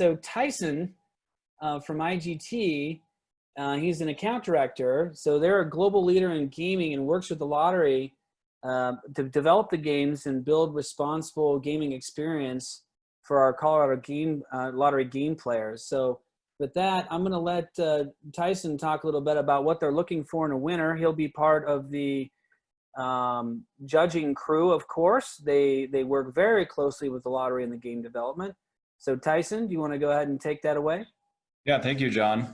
So Tyson from IGT, he's an account director. So they're a global leader in gaming and works with the lottery to develop the games and build responsible gaming experience for our Colorado lottery game players. So with that, I'm going to let Tyson talk a little bit about what they're looking for in a winner. He'll be part of the judging crew, of course. They work very closely with the lottery and the game development. So Tyson, do you want to go ahead and take that away? Yeah, thank you, John.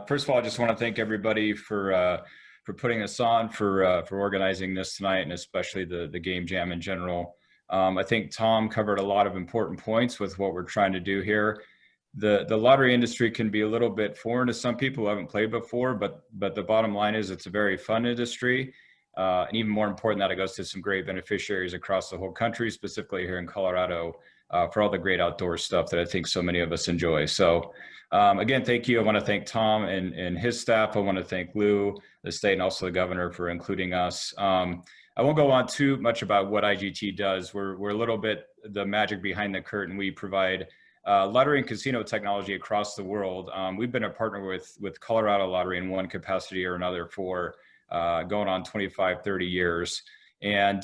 First of all, I just want to thank everybody for putting us on, for organizing this tonight, and especially the GameJam in general. I think Tom covered a lot of important points with what we're trying to do here. The lottery industry can be a little bit foreign to some people who haven't played before, but the bottom line is it's a very fun industry. And even more important that it goes to some great beneficiaries across the whole country, specifically here in Colorado, for all the great outdoor stuff that I think so many of us enjoy. So again, thank you. I want to thank Tom and his staff. I want to thank Lou, the state, and also the governor for including us. I won't go on too much about what IGT does. We're a little bit the magic behind the curtain. We provide lottery and casino technology across the world. We've been a partner with Colorado Lottery in one capacity or another for going on 25, 30 years. And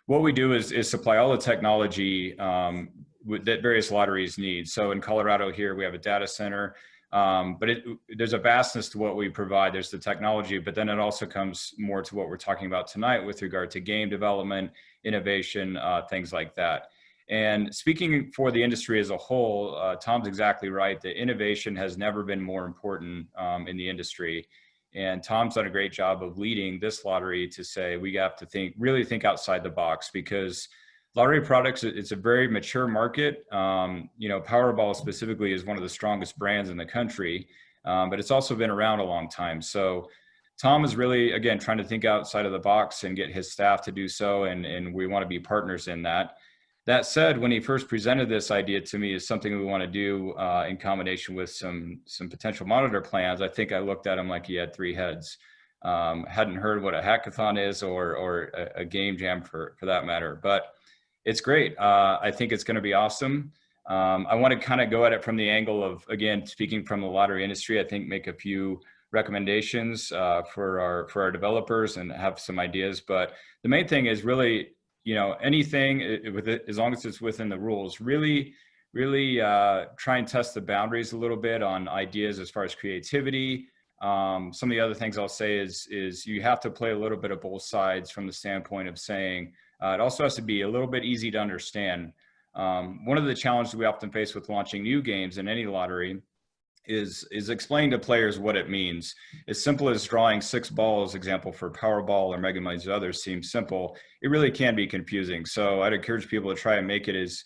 what we do is supply all the technology that various lotteries need. So in Colorado here, we have a data center, but there's a vastness to what we provide. There's the technology, but then it also comes more to what we're talking about tonight with regard to game development, innovation, things like that. And speaking for the industry as a whole, Tom's exactly right. The innovation has never been more important in the industry. And Tom's done a great job of leading this lottery to say we have to really think outside the box, because lottery products, it's a very mature market. You know, Powerball specifically is one of the strongest brands in the country, but it's also been around a long time. So Tom is really, again, trying to think outside of the box and get his staff to do so, and we want to be partners in that. That said, when he first presented this idea to me as something we want to do in combination with some potential monitor plans, I think I looked at him like he had three heads. Hadn't heard what a hackathon is or a game jam for that matter, but it's great. I think it's going to be awesome. I want to kind of go at it from the angle of, again, speaking from the lottery industry, I think make a few recommendations for our developers and have some ideas. But the main thing is really, you know, anything with it, as long as it's within the rules, really try and test the boundaries a little bit on ideas as far as creativity. Some of the other things I'll say is you have to play a little bit of both sides from the standpoint of saying it also has to be a little bit easy to understand. One of the challenges we often face with launching new games in any lottery is explaining to players what it means. As simple as drawing 6 balls, example for Powerball or Mega Millions, others seems simple. It really can be confusing. So I'd encourage people to try and make it as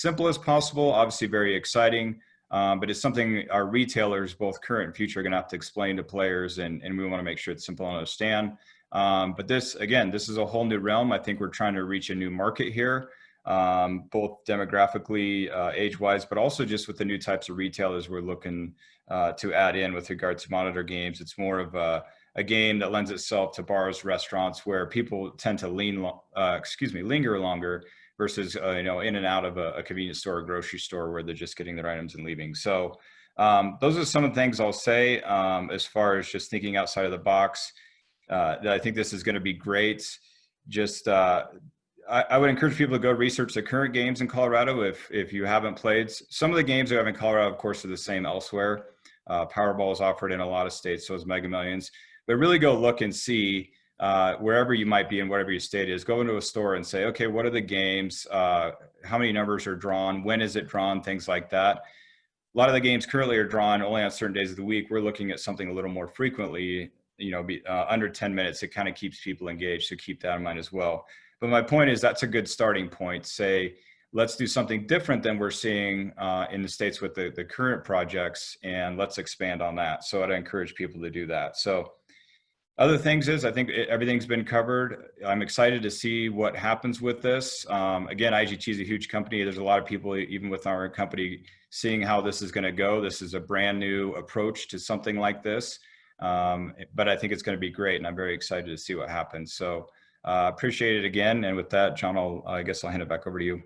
simple as possible. Obviously very exciting, but it's something our retailers, both current and future, are gonna have to explain to players, and we wanna make sure it's simple to understand. But this, again, this is a whole new realm. I think we're trying to reach a new market here. Both demographically, age-wise, but also just with the new types of retailers we're looking to add in with regard to monitor games. It's more of a game that lends itself to bars, restaurants, where people tend to linger longer versus you know, in and out of a convenience store or grocery store where they're just getting their items and leaving. So those are some of the things I'll say as far as just thinking outside of the box. That I think this is going to be great. Just I would encourage people to go research the current games in Colorado if you haven't played. Some of the games we have in Colorado, of course, are the same elsewhere. Powerball is offered in a lot of states, so is Mega Millions. But really go look and see wherever you might be in whatever your state is. Go into a store and say, okay, what are the games? How many numbers are drawn? When is it drawn? Things like that. A lot of the games currently are drawn only on certain days of the week. We're looking at something a little more frequently, you know, under 10 minutes. It kind of keeps people engaged, so keep that in mind as well. But my point is that's a good starting point. Say, let's do something different than we're seeing in the States with the current projects, and let's expand on that. So I'd encourage people to do that. So other things is, I think everything's been covered. I'm excited to see what happens with this. Again, IGT is a huge company. There's a lot of people, even with our company, seeing how this is going to go. This is a brand new approach to something like this. But I think it's going to be great, and I'm very excited to see what happens. So appreciate it again. And with that, John, I guess I'll hand it back over to you.